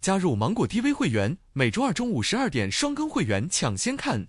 加入芒果 TV 会员，每周二中午12点双更会员抢先看。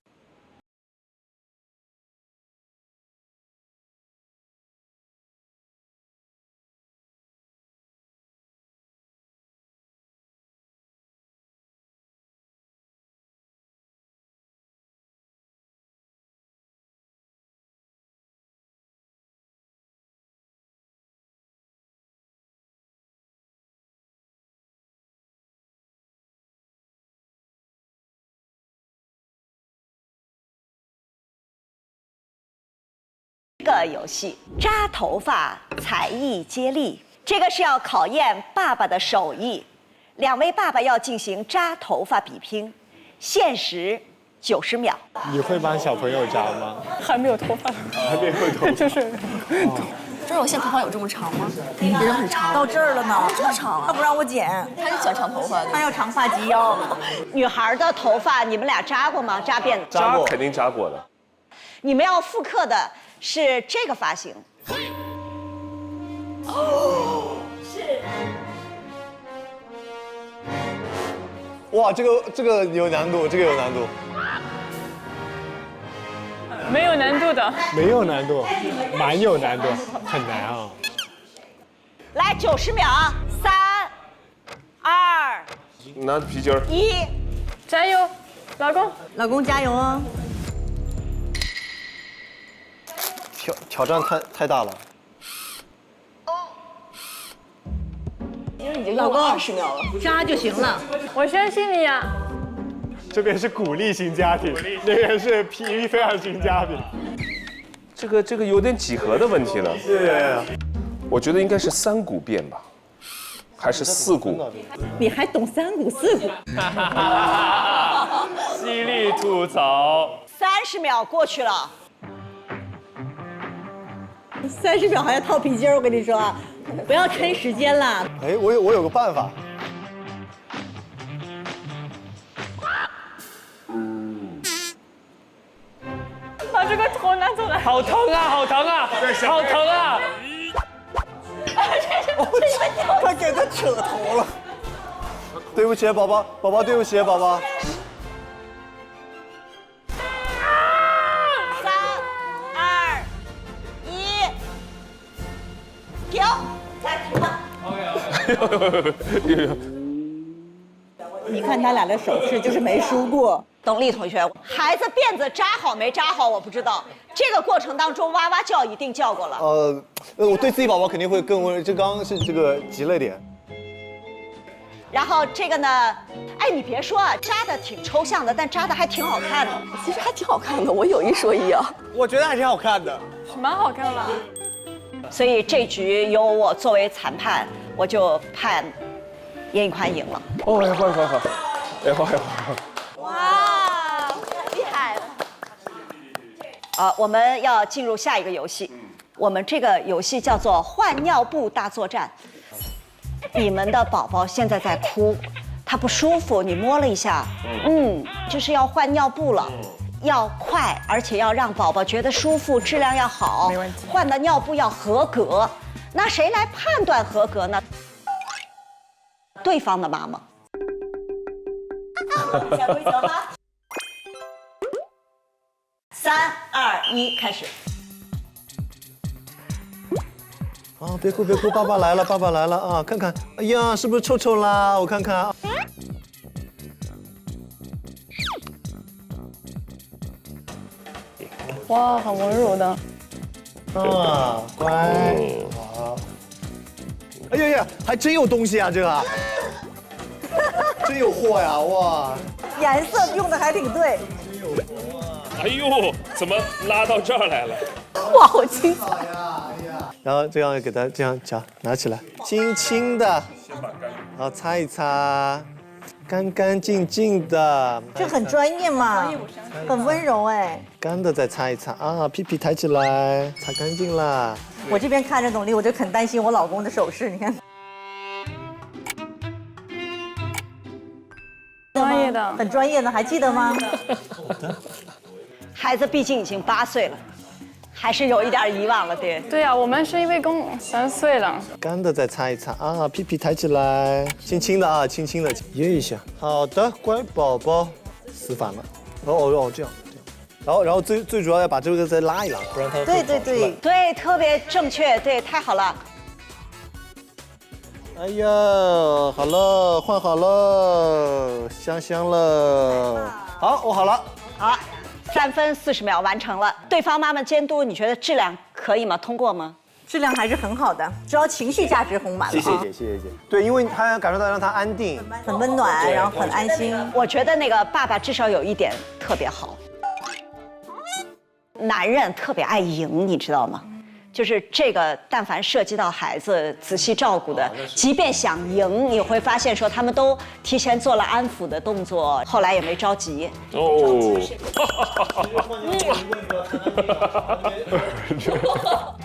这个游戏扎头发才艺接力，这个是要考验爸爸的手艺。两位爸爸要进行扎头发比拼，限时90秒。你会帮小朋友扎吗？还没有头发，还没会头发，就是。就是我现在头发有这么长吗？别人很长，到这儿了呢，这么长啊！他不让我剪，他是喜欢长头发的。他要长发及腰。女孩的头发你们俩扎过吗？扎辫子？扎过，肯定扎过的。你们要复刻的是这个发型。哦，是。哇，这个有难度，这个有难度。没有难度的，没有难度，蛮有难度，很难啊。来90秒，3、2、拿皮筋儿。1，加油，老公！老公加油哦！挑战太大了。因为已经用了20秒了，扎就行了。我相信你呀。这边是鼓励型家庭，那边是批判型家庭。这个有点几何的问题了。对，我觉得应该是3股变吧，还是4股？你还懂3股4股？犀利吐槽。30秒过去了。30秒还要套皮筋儿，我跟你说，不要抻时间了。哎，我有个办法。把这个头拿走来。好疼啊！好疼啊！好疼啊！他给他扯头了。对不起，宝宝，宝宝，对不起，宝宝。3、2、1，停！暂停了。你看他俩的手势，就是没输过。董丽同学，孩子辫子扎好没扎好我不知道，这个过程当中哇哇叫一定叫过了。我对自己宝宝肯定会更温柔，这刚刚是这个急了点。然后这个呢，哎，你别说啊，扎的挺抽象的，但扎的还挺好看的。其实还挺好看的。我有一说一啊，我觉得还挺好看的。蛮好看的。所以这局由我作为裁判，我就判严屹宽赢了。哦，好，哎好。哇，厉害了！我们要进入下一个游戏。我们这个游戏叫做换尿布大作战。你们的宝宝现在在哭，他不舒服，你摸了一下，就是要换尿布了。要快，而且要让宝宝觉得舒服，质量要好。没问题。换的尿布要合格。那谁来判断合格呢？对方的妈妈。讲规则吗？3、2、1，开始。啊，别哭，爸爸来了啊！看看，哎呀，是不是臭臭啦？我看看啊。哇，很温柔的。啊，乖，好。哎呀，还真有东西啊，这个，真有货呀，哇！颜色用的还挺对。哎呦，怎么拉到这儿来了？哇，好精彩！然后这样给它这样夹拿起来，轻轻的，然后擦一擦，干干净净的。这很专业嘛，很温柔哎。干的再擦一擦啊，屁屁抬起来，擦干净了。我这边看着董丽，我就很担心我老公的手势，你看。专业的，很专业的，还记得吗？孩子毕竟已经8岁了，还是有一点遗忘了，对。对啊，我们是因为共3岁了。干的再擦一擦啊，屁屁抬起来，轻轻的啊，轻轻的掖一下。好的，乖宝宝，死反了。这样。然后最主要要把这个再拉一拉，不然它会对跑出来对，特别正确，对，太好了。哎呀，好了，换好了，香了。好，我好了。好，3分40秒完成了。对方妈妈监督，你觉得质量可以吗？通过吗？质量还是很好的，主要情绪价值红满了。谢谢。对，因为他感受到让他安定，很温暖，然后很安心。我觉得那个爸爸至少有一点特别好，男人特别爱赢，你知道吗？就是这个，但凡涉及到孩子仔细照顾的，即便想赢，你会发现说他们都提前做了安抚的动作，后来也没着急。哦，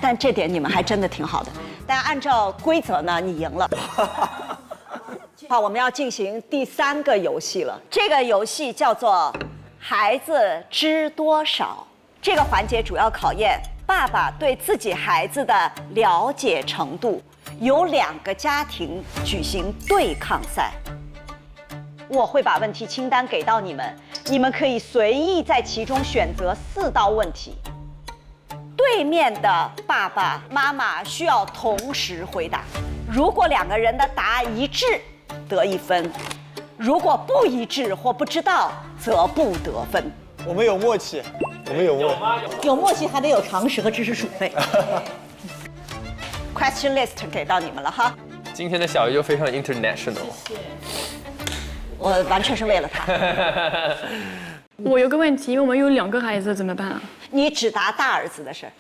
但这点你们还真的挺好的。但按照规则呢，你赢了。好，我们要进行第3个游戏了。这个游戏叫做“孩子知多少”。这个环节主要考验爸爸对自己孩子的了解程度。由2个家庭举行对抗赛。我会把问题清单给到你们，你们可以随意在其中选择4道问题。对面的爸爸妈妈需要同时回答，如果2个人的答案一致，得1分；如果不一致或不知道，则不得分。我们有默契，有默契还得有常识和知识储备。Question list 给到你们了哈，今天的小鱼就非常 international。我完全是为了他。我有个问题，因为我们有2个孩子，怎么办啊？你只答大儿子的事。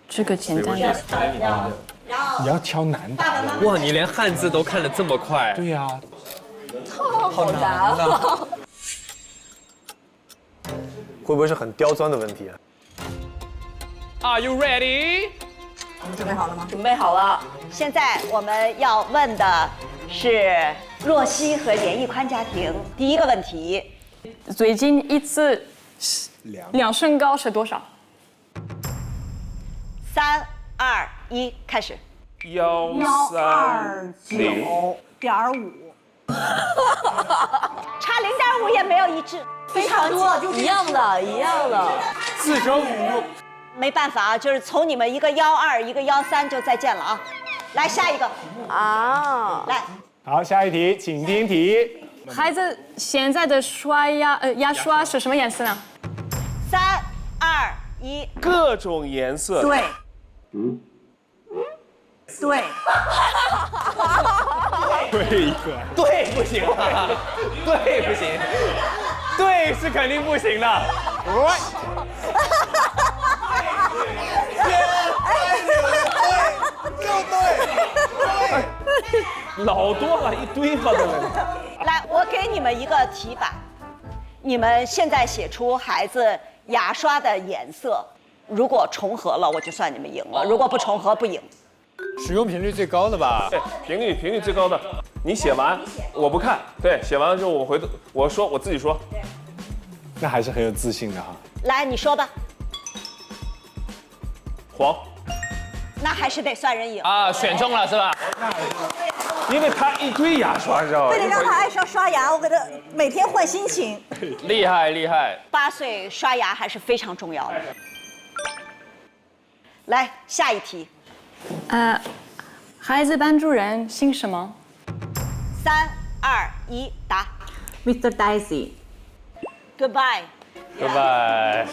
这个简单的。你要挑难的。哇，你连汉字都看得这么快。对呀，好难啊！会不会是很刁钻的问题啊？ Are you ready？ 你准备好了吗？准备好了。现在我们要问的是若曦和严屹宽家庭。第一个问题，最近一次量身高是多少？3、2、1，开始。 130.5，差0.5也没有一致，非常多，就一样的，一样的。45。没办法啊，就是从你们一个1.2，一个1.3就再见了啊。来下一个啊，来，好，下一题，请听题。孩子现在的牙刷是什么颜色呢？3、2、1，各种颜色。对，对，对不行啊，对不行，对是肯定不行的。老多了一堆吧，都是。来，我给你们一个题板，你们现在写出孩子牙刷的颜色，如果重合了，我就算你们赢了；如果不重合，不赢。使用频率最高的吧？对，频率最高的，你写完我不看，对，写完了之后我自己说。那还是很有自信的哈。来，你说吧。黄。那还是得算人赢啊，选中了是吧？因为他一堆牙刷，知道吧？为了让他爱上刷牙，我给他每天换心情。厉害厉害。8岁刷牙还是非常重要的。来，下一题。孩子班主任姓什么？3、2、1，答。 Mr. Daisy。 Goodbye。 Goodbye。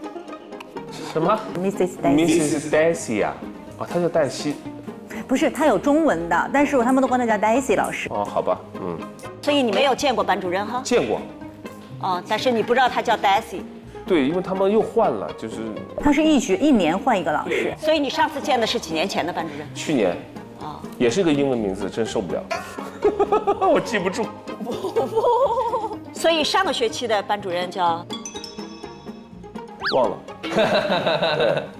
什么 ？Mrs. Daisy 啊？哦，他叫黛西。不是，他有中文的，但是他们都管他叫 Daisy 老师。哦，好吧，嗯。所以你没有见过班主任哈？见过。哦，但是你不知道他叫 Daisy。对，因为他们又换了，就是。他是一年换一个老师。所以你上次见的是几年前的班主任？去年。哦。也是一个英文名字，真受不了。我记不住。所以上个学期的班主任叫。忘了。对。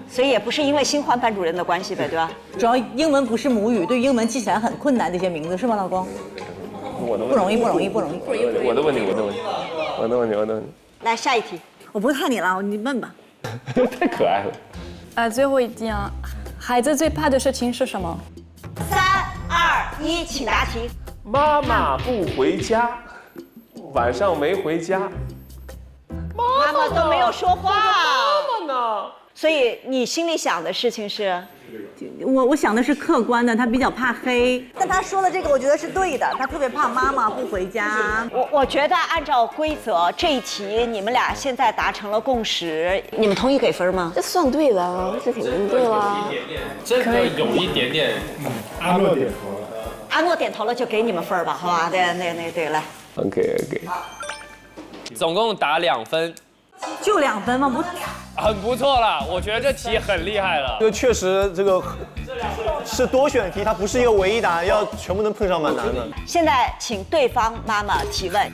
所以也不是因为新换班主任的关系呗，对吧？主要英文不是母语，对英文记起来很困难的一些名字，是吗，老公？我的不容易。我的问题。来下一题。我不看你了，你问吧。太可爱了。最后一题啊，孩子最怕的事情是什么？3、2、1，请答题。妈妈不回家，晚上没回家。妈妈都没有说话。妈妈呢？所以你心里想的事情是？我想的是客观的，他比较怕黑。但他说的这个，我觉得是对的，他特别怕妈妈不回家。我觉得按照规则，这一题你们俩现在达成了共识，你们同意给分吗？这算对的啊，这肯定对了。真的有一点点。阿诺点头了。阿诺点头了，就给你们分吧，好吧？对，来。OK。总共打2分，就2分吗？不。很不错了，我觉得这题很厉害了。这个确实，这个是多选题，它不是一个唯一答案，要全部能碰上蛮难的。现在请对方妈妈提问。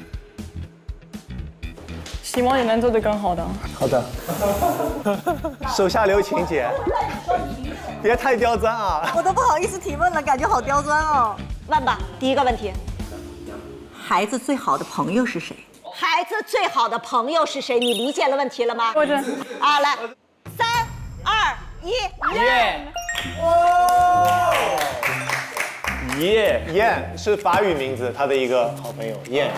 希望你能做得更好的。好的。手下留情，姐，别太刁钻啊！我都不好意思提问了，感觉好刁钻哦。问吧，第一个问题，孩子最好的朋友是谁？孩子最好的朋友是谁？你理解了问题了吗？或者啊，来，3、2、1，耶！燕是法语名字，他的一个好朋友燕。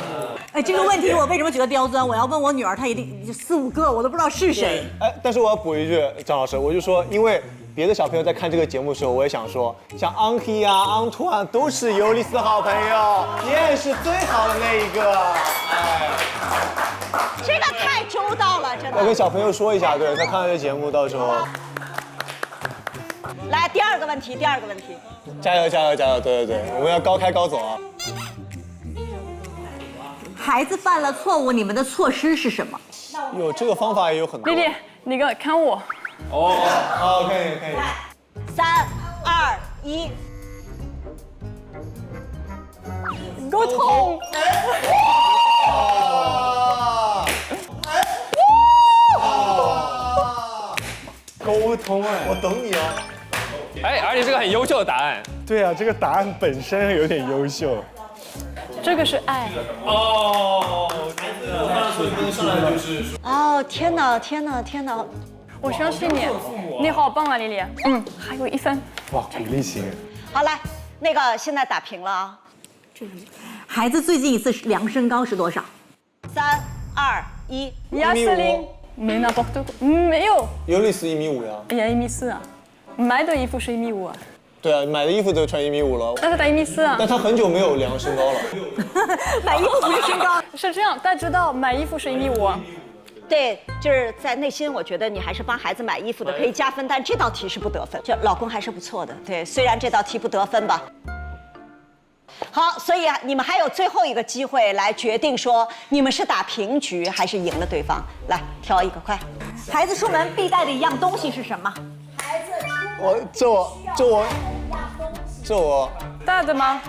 哎，这个问题我为什么觉得刁钻？我要问我女儿，她一定4、5个，我都不知道是谁。哎，但是我要补一句，张老师，我就说，因为别的小朋友在看这个节目的时候，我也想说，像安希啊、安图啊，都是尤利斯好朋友，燕是最好的那一个。哎，这个太周到了，真的。要跟小朋友说一下，对他看到这节目，到时候。来，第二个问题。加油！对，我们要高开高走啊！孩子犯了错误，你们的措施是什么？有这个方法也有很多。丽丽，那个看我。好，可以。 3、2、1，沟通。沟通哎，我懂你哦。哎，而且是个很优秀的答案。对啊，这个答案本身有点优秀。这个是爱。哦，天哪！我相信你，你好棒啊，丽丽。还有1分。哇，鼓励型。好，来，那个现在打平了啊。孩子最近一次量身高是多少？3、2、1，雅瑟琳，没那么多，没有。尤利斯1.5米呀。哎呀，1.4米啊，买的衣服是1.5米啊。对啊，买的衣服都穿1.5米了。但是他1.4米啊。但他很久没有量身高了。买衣服不是身高。是这样，大家知道买衣服是1.5米啊。对，就是在内心，我觉得你还是帮孩子买衣服的，可以加分，但这道题是不得分。就老公还是不错的，对，虽然这道题不得分吧。好，所以你们还有最后一个机会来决定说你们是打平局还是赢了对方。来，挑一个，快。孩子出门必带的一样东西是什么？孩子这我。大的吗？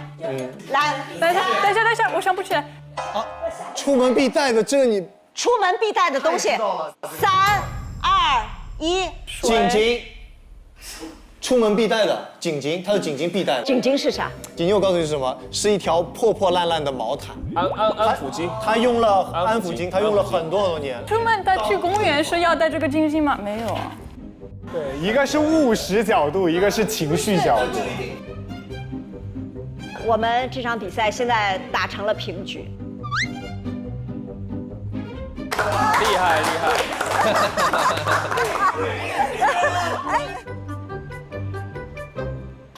来，等一下，我想不起来。啊，出门必带的，这个你。出门必带的东西。3、2、1，颈巾。出门必带的颈巾，它的颈巾必带的。颈巾是啥？颈巾我告诉你是什么，是一条破破烂烂的毛毯。安抚巾。他用了安抚巾，他用了很多年。出门他去公园是要带这个巾巾吗？没有啊。对，一个是务实角度，一个是情绪角度。我们这场比赛现在打成了平局。厉害！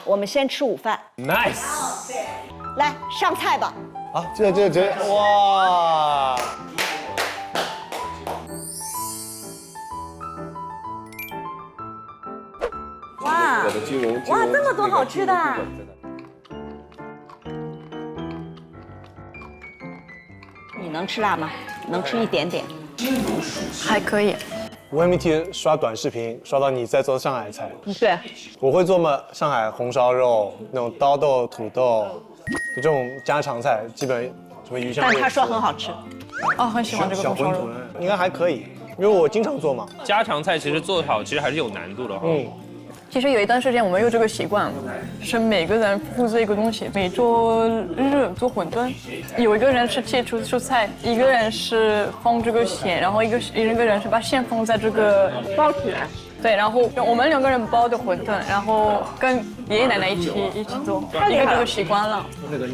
我们先吃午饭。Nice。来上菜吧。啊，这哇！哇！哇，这么多好吃的！你能吃辣吗？能吃一点点。还可以。我每天刷短视频，刷到你在做上海菜。对，我会做嘛，上海红烧肉，那种刀豆、土豆，就这种家常菜，基本什么鱼香。但他说很好吃。哦，很喜欢这个红烧肉。应该还可以，因为我经常做嘛。家常菜其实做好其实还是有难度的哈。其实有一段时间我们有这个习惯，是每个人负责一个东西。每周日做馄饨，有一个人是切蔬菜，一个人是放这个馅，然后一个人是把馅放在这个包起来。对，然后我们2个人包的馄饨，然后跟爷爷奶奶一起做，因为这个习惯了。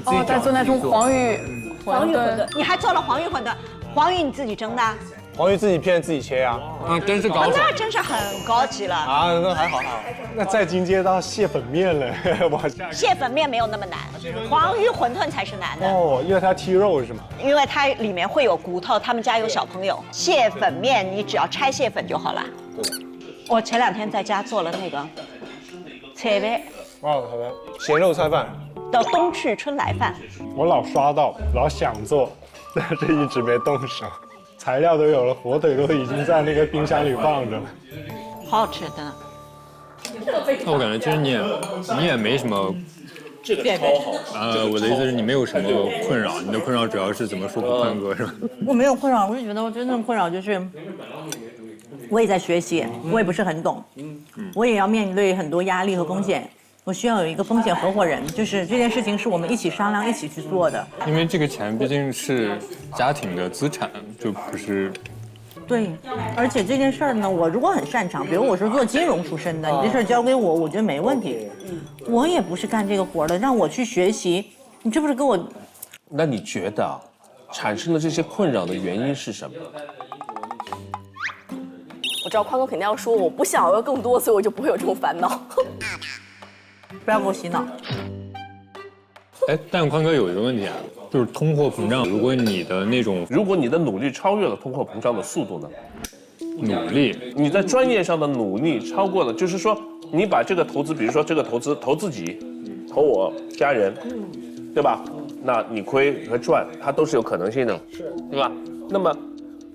哦，再做那种黄鱼馄饨，你还做了黄鱼馄饨，黄鱼你自己蒸的？黄鱼自己片自己切呀。真是高手。那真是很高级了啊，那还好。那再进阶到蟹粉面了，往下。蟹粉面没有那么难，黄鱼馄饨才是难的。哦，因为它剔肉是吗？因为它里面会有骨头，他们家有小朋友。蟹粉面你只要拆蟹粉就好了。我前2天在家做了那个菜饭。哦，好的。咸肉菜饭。叫冬去春来饭。我老刷到，老想做，但是一直没动手。材料都有了，火腿都已经在那个冰箱里放着了，好好吃的。那我感觉其实你也没什么，这个超好。我的意思是你没有什么困扰，你的困扰主要是怎么说服宽哥是吧？我没有困扰，我是觉得我真正的困扰就是，我也在学习，我也不是很懂，我也要面对很多压力和风险。我需要有一个风险合伙人，就是这件事情是我们一起商量、一起去做的。因为这个钱毕竟是家庭的资产，就不是。对，而且这件事儿呢，我如果很擅长，比如我是做金融出身的，你这事儿交给我，我觉得没问题。我也不是干这个活的，让我去学习，你这不是给我？那你觉得产生的这些困扰的原因是什么？我知道宽哥肯定要说我不想要更多，所以我就不会有这种烦恼。不要给我洗脑。但宽哥有一个问题啊，就是通货膨胀。如果你的努力超越了通货膨胀的速度呢？努力，你在专业上的努力超过了，就是说你把这个投资，比如说这个投资投自己，投我家人，对吧？那你亏和赚，它都是有可能性的，对吧？那么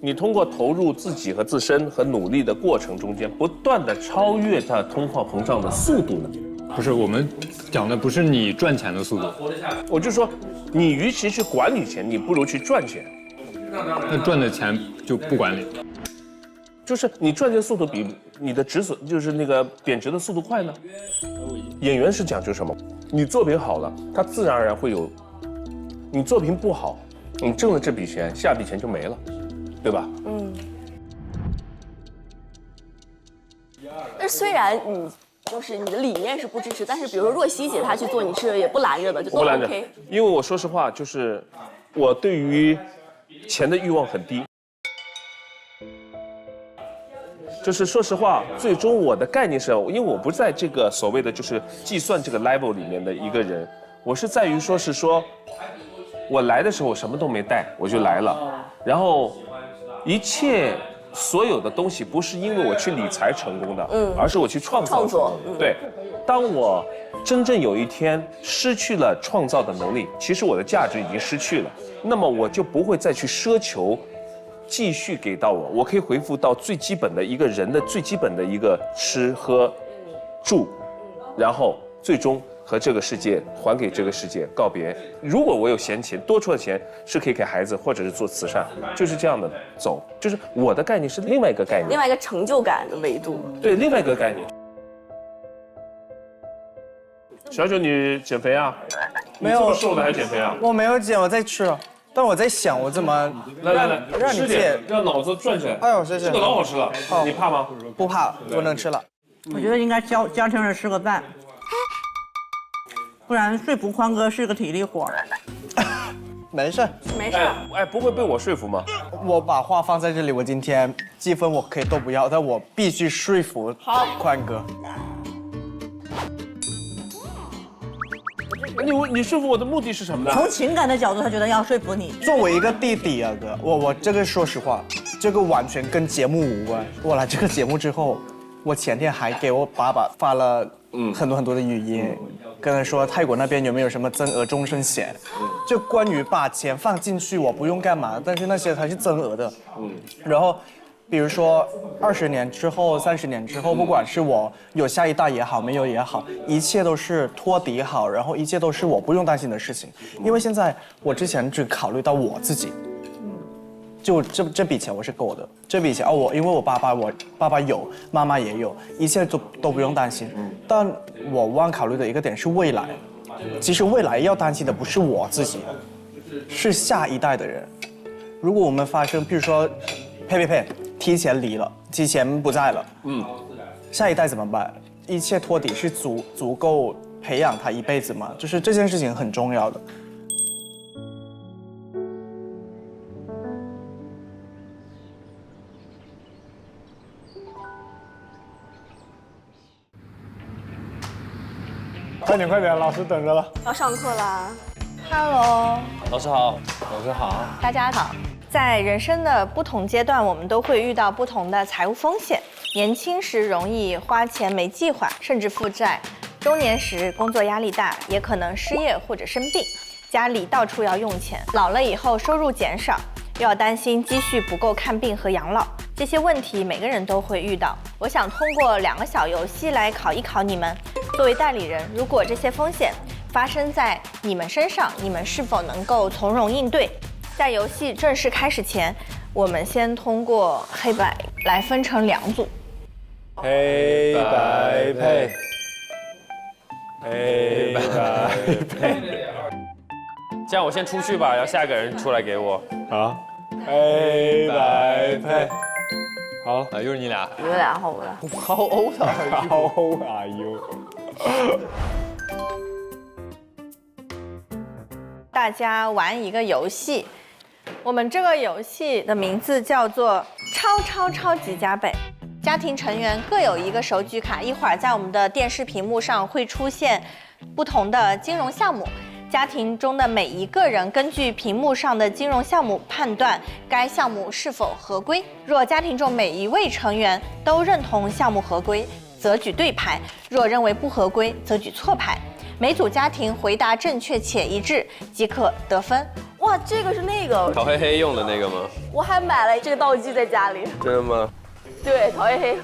你通过投入自己和自身和努力的过程中间，不断的超越它通货膨胀的速度呢？不是，我们讲的不是你赚钱的速度，我就说，你与其去管理钱，你不如去赚钱。那赚的钱就不管理，就是你赚钱速度比你的止损，就是那个贬值的速度快呢？演员是讲究什么？你作品好了，它自然而然会有；你作品不好，你挣了这笔钱，下笔钱就没了，对吧？但是虽然就是你的理念是不支持，但是比如说若曦姐她去做，你是也不拦着的，就都 OK。因为我说实话，就是我对于钱的欲望很低。就是说实话，最终我的概念是，因为我不在这个所谓的就是计算这个 level 里面的一个人，我是在于说我来的时候我什么都没带，我就来了，然后所有的东西不是因为我去理财成功的，而是我去创造。对，当我真正有一天失去了创造的能力，其实我的价值已经失去了，那么我就不会再去奢求继续给到我可以回复到最基本的一个人的最基本的一个吃喝住，然后最终和这个世界还给这个世界告别。如果我有闲钱多出的钱，是可以给孩子或者是做慈善，就是这样的走。就是我的概念是另外一个概念，另外一个成就感的维度。对，另外一个概念。小九，你减肥啊？没有，你这么瘦的还减肥啊？我没有减，我在吃。但我在想，我怎么来让你戒，让脑子转起来。哎呦，谢谢。这个老好吃了，你怕吗？不怕，我能吃了。我觉得应该教成人吃个饭，不然说服宽哥是个体力活。没事，没事。不会被我说服吗？我把话放在这里，我今天积分我可以都不要，但我必须说服宽哥。你说服我的目的是什么呢？从情感的角度，他觉得要说服你。作为一个弟弟啊，哥，我这个说实话，这个完全跟节目无关。我来这个节目之后，我前天还给我爸爸发了很多的语音，跟他说泰国那边有没有什么增额终身险，就关于把钱放进去我不用干嘛，但是那些它是增额的。然后比如说20年之后、30年之后，不管是我有下一代也好，没有也好，一切都是托底好，然后一切都是我不用担心的事情。因为现在我之前只考虑到我自己，就这笔钱我是够的，这笔钱因为我爸爸有，妈妈也有，一切都不用担心。但我忘考虑的一个点是未来，其实未来要担心的不是我自己，是下一代的人。如果我们发生，比如说呸，提前离了，提前不在了，下一代怎么办？一切托底是足够培养他一辈子吗？就是这件事情很重要的。快点，老师等着了。要上课啦 Hello， 老师好。老师好。大家好。在人生的不同阶段，我们都会遇到不同的财务风险。年轻时容易花钱没计划，甚至负债；中年时工作压力大，也可能失业或者生病，家里到处要用钱。老了以后收入减少，又要担心积蓄不够看病和养老。这些问题每个人都会遇到。我想通过2个小游戏来考一考你们。作为代理人，如果这些风险发生在你们身上，你们是否能够从容应对？在游戏正式开始前，我们先通过黑白来分成2组。黑白配，黑白配。这样我先出去吧，然后下一个人出来给我。好，黑白配。好，又是你俩。你们俩好无聊。How old are you？ 大家玩一个游戏，我们这个游戏的名字叫做超级加倍。家庭成员各有一个手举卡，一会儿在我们的电视屏幕上会出现不同的金融项目。家庭中的每一个人根据屏幕上的金融项目判断该项目是否合规。若家庭中每一位成员都认同项目合规，则举对牌；若认为不合规，则举错牌。每组家庭回答正确且一致即可得分。哇，这个是那个陶黑黑用的那个吗？我还买了这个道具在家里。真的吗？对，陶黑黑。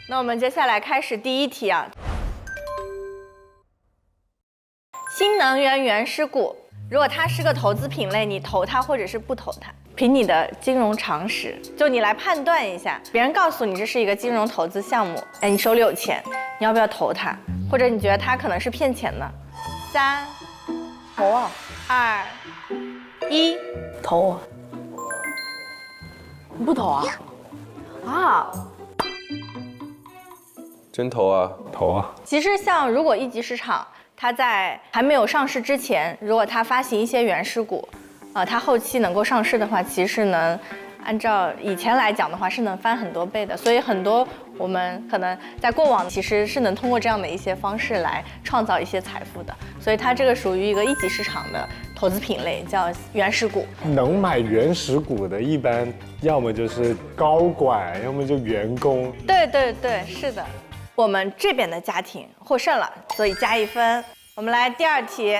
那我们接下来开始第1题啊。新能源原始股，如果它是个投资品类，你投它或者是不投它？凭你的金融常识，就你来判断一下。别人告诉你这是一个金融投资项目，哎，你手里有钱，你要不要投它？或者你觉得它可能是骗钱的？3，投啊2，1，投啊！你不投啊？啊！真投啊？投啊！其实像如果一级市场，它在还没有上市之前，如果它发行一些原始股，它后期能够上市的话，其实能按照以前来讲的话，是能翻很多倍的。所以很多我们可能在过往其实是能通过这样的一些方式来创造一些财富的。所以它这个属于一个1级市场的投资品类，叫原始股。能买原始股的，一般要么就是高管，要么就员工。对，是的。我们这边的家庭获胜了，所以加1分。我们来第2题。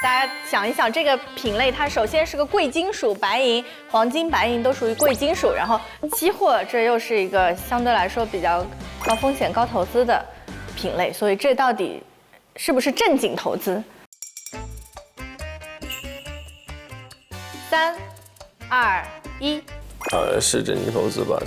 大家想一想，这个品类它首先是个贵金属，白银、黄金、白银都属于贵金属，然后期货这又是一个相对来说比较高风险、高投资的品类，所以这到底是不是正经投资？3、2、1。是正经投资吧？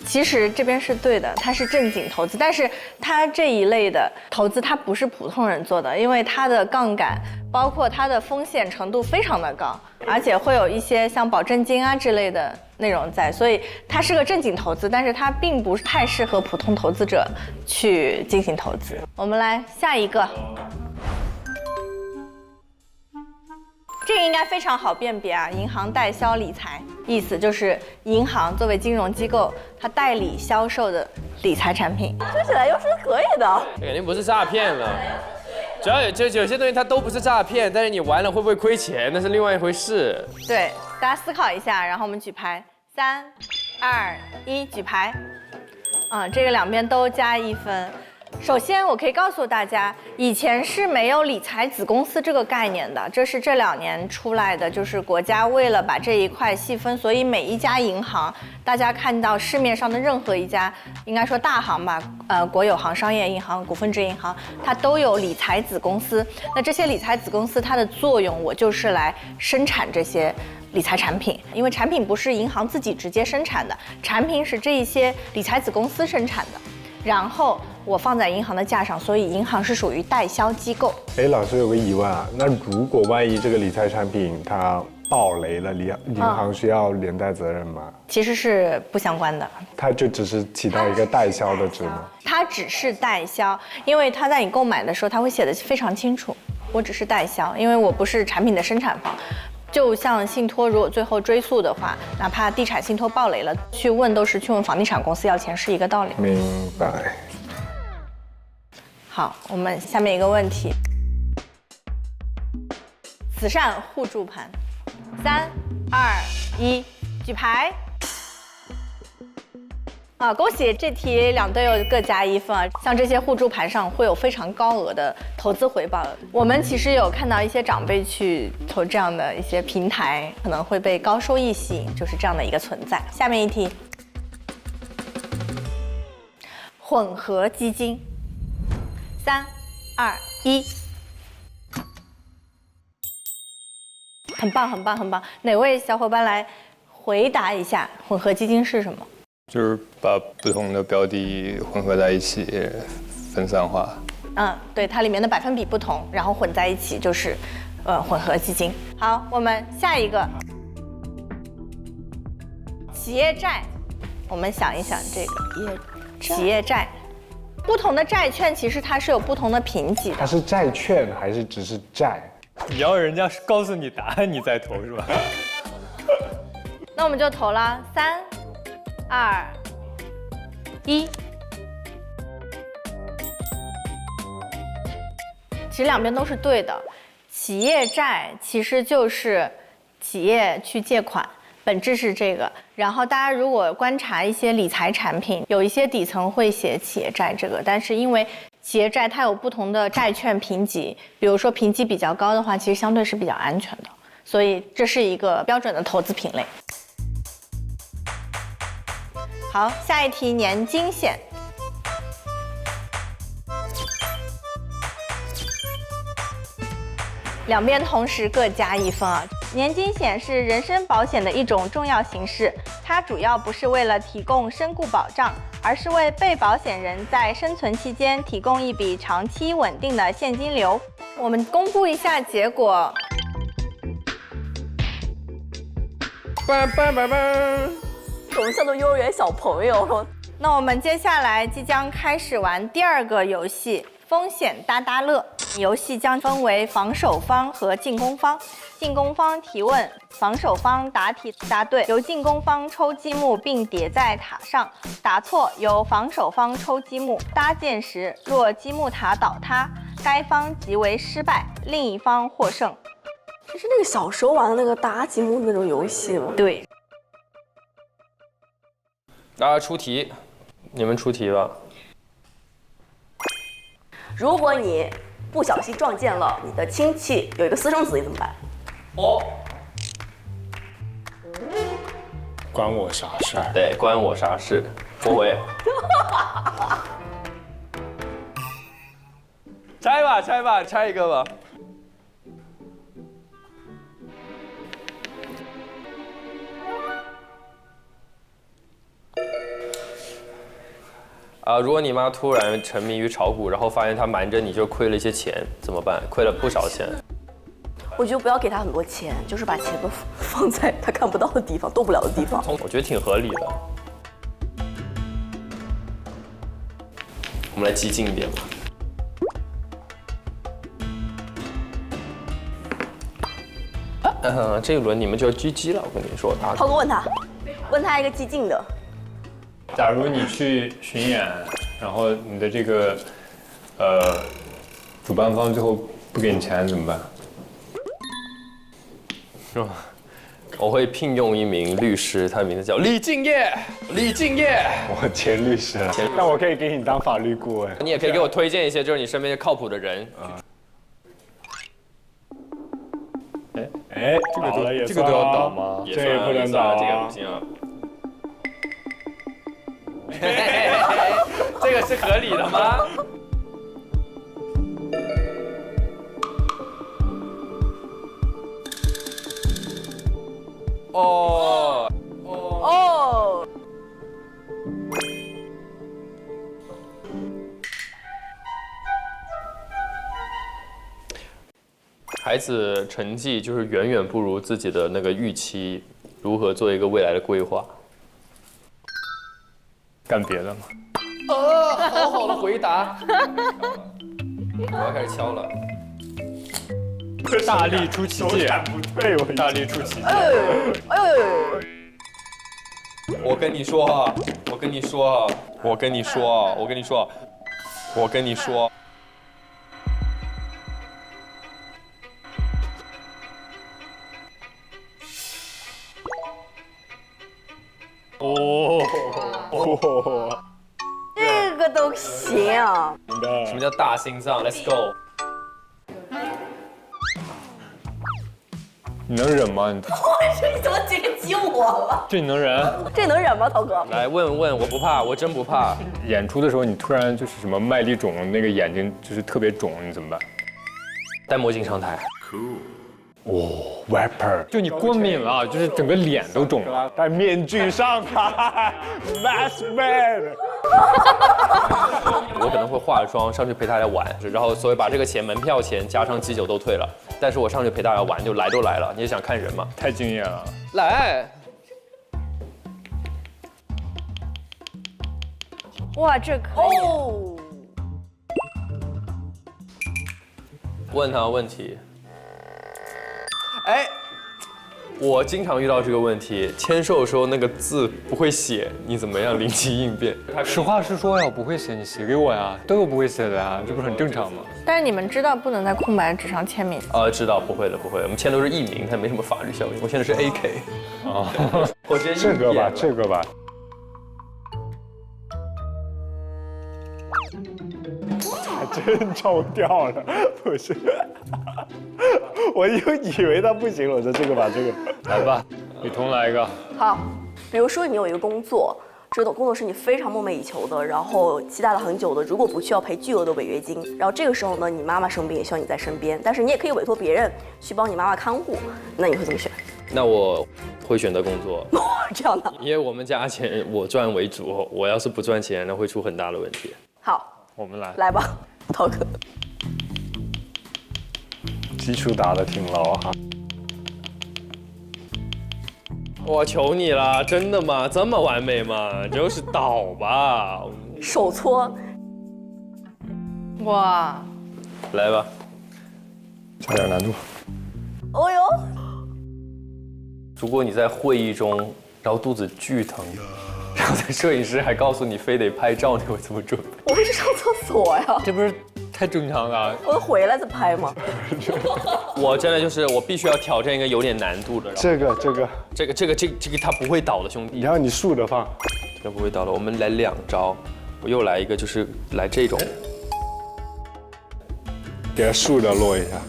其实这边是对的，它是正经投资，但是它这一类的投资它不是普通人做的，因为它的杠杆包括它的风险程度非常的高，而且会有一些像保证金啊之类的内容在，所以它是个正经投资，但是它并不太适合普通投资者去进行投资。我们来下一个。这个应该非常好辨别啊，银行代销理财，意思就是银行作为金融机构，它代理销售的理财产品。说起来又是可以的，这肯定不是诈骗了。主要有些东西它都不是诈骗，但是你玩了会不会亏钱，那是另外一回事。对，大家思考一下，然后我们举牌，3、2、1，举牌。这个两边都加1分。首先，我可以告诉大家，以前是没有理财子公司这个概念的，这是这2年出来的，就是国家为了把这一块细分，所以每一家银行，大家看到市面上的任何一家，应该说大行吧，国有行、商业银行、股份制银行，它都有理财子公司。那这些理财子公司它的作用，我就是来生产这些理财产品，因为产品不是银行自己直接生产的，产品是这一些理财子公司生产的。然后我放在银行的架上，所以银行是属于代销机构。哎，老师有个疑问啊，那如果万一这个理财产品它爆雷了，银行需要连带责任吗？其实是不相关的，它就只是起到一个代销的职能。它只是代销，因为它在你购买的时候，它会写的非常清楚，我只是代销，因为我不是产品的生产方。就像信托，如果最后追诉的话，哪怕地产信托爆雷了，去问都是去问房地产公司要钱，是一个道理。明白。好，我们下面一个问题：慈善互助盘，3、2、1，举牌。恭喜这题2队友各加1分啊！像这些互助盘上会有非常高额的投资回报。我们其实有看到一些长辈去投这样的一些平台，可能会被高收益吸引，就是这样的一个存在。下面一题，混合基金，3、2、1，很棒，很棒，很棒！哪位小伙伴来回答一下混合基金是什么？就是把不同的标的混合在一起，分散化。对，它里面的百分比不同，然后混在一起就是混合基金。好，我们下一个企业债，我们想一想这个企业债，不同的债券其实它是有不同的评级的。它是债券还是只是债？你要人家告诉你答案，你再投是吧？那我们就投了3、2、1。其实两边都是对的。企业债其实就是企业去借款，本质是这个。然后大家如果观察一些理财产品，有一些底层会写企业债这个，但是因为企业债它有不同的债券评级，比如说评级比较高的话，其实相对是比较安全的，所以这是一个标准的投资品类。好，下一题年金险。两边同时各加1分啊！年金险是人身保险的一种重要形式，它主要不是为了提供身故保障，而是为被保险人在生存期间提供一笔长期稳定的现金流。我们公布一下结果。我们像个幼儿园小朋友。那我们接下来即将开始玩第二个游戏——风险搭搭乐。游戏将分为防守方和进攻方。进攻方提问，防守方答题答对，由进攻方抽积木并叠在塔上；答错，由防守方抽积木。搭建时，若积木塔倒塌，该方即为失败，另一方获胜。这是那个小时候玩的那个搭积木那种游戏吗？对。大家出题，你们出题吧。如果你不小心撞见了你的亲戚有一个私生子，你怎么办？哦，关我啥事儿？对，关我啥事？不会。猜吧，猜吧，猜一个吧。如果你妈突然沉迷于炒股，然后发现她瞒着你就亏了一些钱，怎么办？亏了不少钱。我觉得不要给她很多钱，就是把钱都放在她看不到的地方、动不了的地方。我觉得挺合理的。我们来激进一点吧。这一轮你们就要GG了，我跟你说。涛哥问他一个激进的。假如你去巡演，然后你的这个主办方最后不给你钱怎么办？是吧？我会聘用一名律师，他的名字叫李敬业。李敬业，我前律师了，但我可以给你当法律顾问。你也可以给我推荐一些就是你身边靠谱的人。哎，这个都要倒吗？这也不能倒，这个不行啊。这个是合理的吗？哦。孩子成绩就是远远不如自己的那个预期，如何做一个未来的规划？干别的吗？好好的回答。我要开始敲了。大力出奇迹，大力出奇迹。哎呦！我跟你说啊，我跟你说啊，我跟你说啊，我跟你说，我跟你说。哦，这个都行。什么叫大心脏 ？Let's go。你能忍吗？你怎么直接激我了？这你能忍？这能忍吗，涛哥？来问，我不怕，我真不怕。演出的时候你突然就是什么麦粒肿，那个眼睛就是特别肿，你怎么办？戴墨镜上台。哦 ，rapper， 就你过敏了，就是整个脸都肿了。戴面具上台 ，Mask Man。我可能会化妆上去陪大家玩，然后所以把这个钱门票钱加上基酒都退了。但是我上去陪大家玩，就来都来了，你也想看人吗？太敬业了。来。哇，这可以。哦。问他问题。哎，我经常遇到这个问题，签售的时候那个字不会写，你怎么样灵机应变？实话实说呀，我不会写，你写给我呀，都有不会写的呀，这不是很正常吗？但是你们知道不能在空白纸上签名。知道，不会的，不会的，我们签都是艺名，它没什么法律效应。我签的是 AK。哦，我直接这个吧，这个吧。还真抽掉了，不是。我就以为他不行了，我说这个吧，这个来吧，雨桐来一个。好，比如说你有一个工作，这个工作是你非常梦寐以求的，然后期待了很久的，如果不去要赔巨额的违约金。然后这个时候呢，你妈妈生病也需要你在身边，但是你也可以委托别人去帮你妈妈看护，那你会怎么选？那我会选择工作。这样的，因为我们家钱我赚为主，我要是不赚钱，那会出很大的问题。好，我们来吧，涛哥。基础打得挺牢哈。我求你了，真的吗？这么完美吗？就是倒吧。手搓。哇。来吧。加点难度。哦呦。如果你在会议中，然后肚子巨疼，然后摄影师还告诉你非得拍照，你会怎么准备？我会去上厕所呀。这不是太正常了。我都回来再拍吗？我真的就是我必须要挑战一个有点难度的。这个它不会倒的，兄弟。然后你竖着放，这个不会倒的。我们来2招，我又来一个，就是来这种，给它竖着落一下。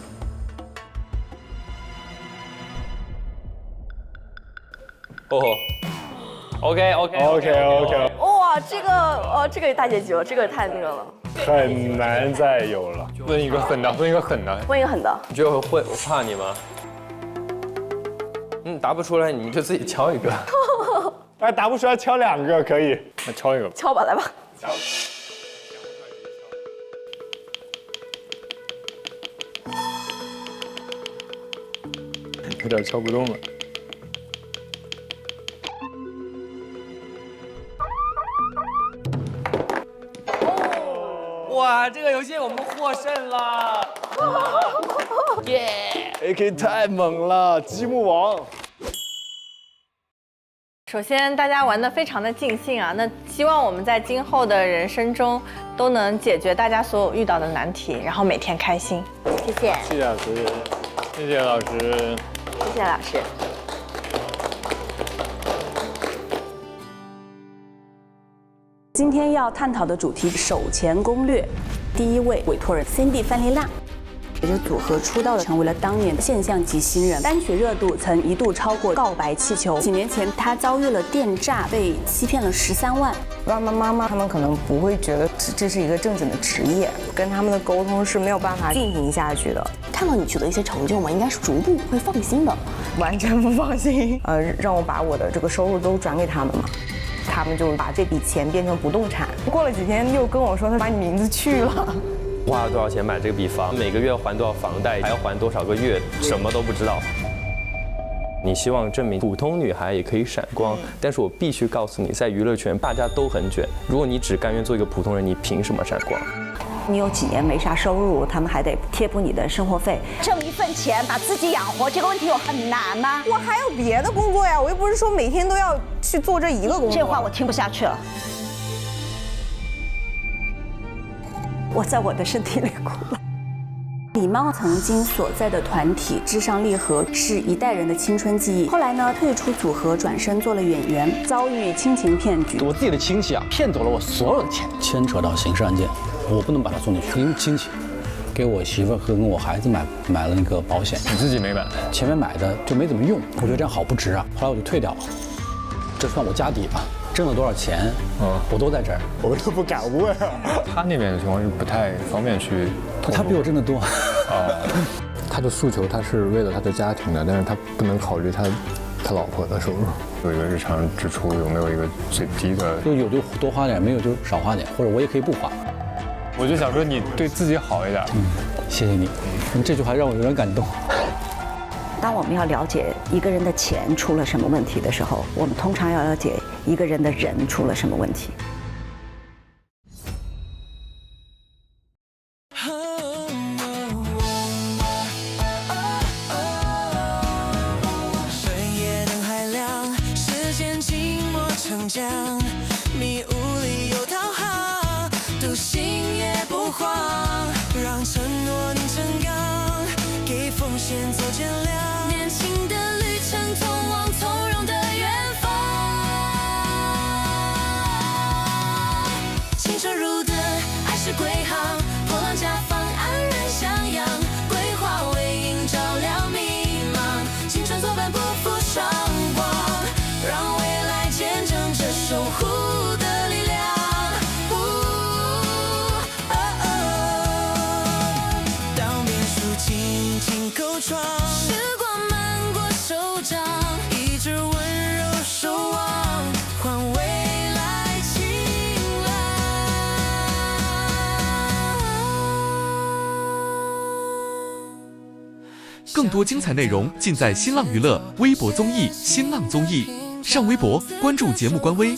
哦 ，OK。哇，这个也大结局了，这个也太那个了。很难再有了。问一个狠的，问一个狠的。问一个狠的。你觉得我怕你吗？答不出来你就自己敲一个。哎，答不出来敲2个可以。那敲一个吧。敲吧，来吧。有点敲不动了。哇，这个游戏我们获胜了！耶 ！AK 太猛了，积木王。首先，大家玩得非常的尽兴啊，那希望我们在今后的人生中都能解决大家所有遇到的难题，然后每天开心。谢谢。谢谢老师。谢谢老师。谢谢老师。今天要探讨的主题手钱攻略。第一位委托人 Cindy 范丽娜。随着组合出道，成为了当年现象级新人，单曲热度曾一度超过告白气球。几年前，他遭遇了电诈，被欺骗了13万。爸爸妈妈他们可能不会觉得这是一个正经的职业，跟他们的沟通是没有办法进行下去的。看到你取得一些成就嘛，应该是逐步会放心的。完全不放心，让我把我的这个收入都转给他们嘛。他们就把这笔钱变成不动产。过了几天又跟我说他把你名字去了。花了多少钱买这个笔房，每个月要还多少房贷，还要还多少个月，什么都不知道。你希望证明普通女孩也可以闪光，但是我必须告诉你，在娱乐圈大家都很卷。如果你只甘愿做一个普通人，你凭什么闪光？你有几年没啥收入，他们还得贴补你的生活费，挣一份钱把自己养活，这个问题有很难吗？我还有别的工作呀，我又不是说每天都要去做这一个工作。这话我听不下去了。我在我的身体里哭了。李茂曾经所在的团体至上励合是一代人的青春记忆。后来呢，退出组合，转身做了演员，遭遇亲情骗局。我自己的亲戚啊，骗走了我所有的钱，牵扯到刑事案件，我不能把他送进去。因为亲戚给我媳妇和跟我孩子买了那个保险，你自己没买？前面买的就没怎么用，我觉得这样好不值啊。后来我就退掉了，这算我家底吧。挣了多少钱，我都在这儿，我都不敢问。他那边的情况是不太方便去透露。他比我挣得多。他的诉求，他是为了他的家庭的，但是他不能考虑他老婆的收入。有一个日常支出，有没有一个最低的？就有就多花点，没有就少花点，或者我也可以不花。我就想说，你对自己好一点。谢谢你，这句话让我有点感动。当我们要了解一个人的钱出了什么问题的时候，我们通常要了解一个人的人出了什么问题。深夜灯还亮，时间静默成江，迷雾里有导航，独行也不慌，让承诺凝成钢，给风险做减量。年轻的旅程通往从容的远方，青春如灯，爱是归航，波浪甲方安然向阳，规划为营照亮迷茫，青春作伴不负双光，让未来见证这守护的力量。当变数轻轻扣窗，时光漫过手掌，一直温柔守望，换未来晴朗。更多精彩内容尽在新浪娱乐微博综艺新浪综艺。上微博关注节目官微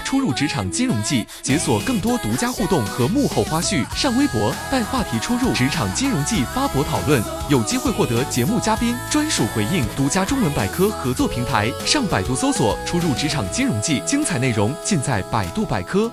出入职场金融季，解锁更多独家互动和幕后花絮。上微博带话题出入职场金融季发博讨论，有机会获得节目嘉宾专属回应。独家中文百科合作平台，上百度搜索出入职场金融季，精彩内容尽在百度百科。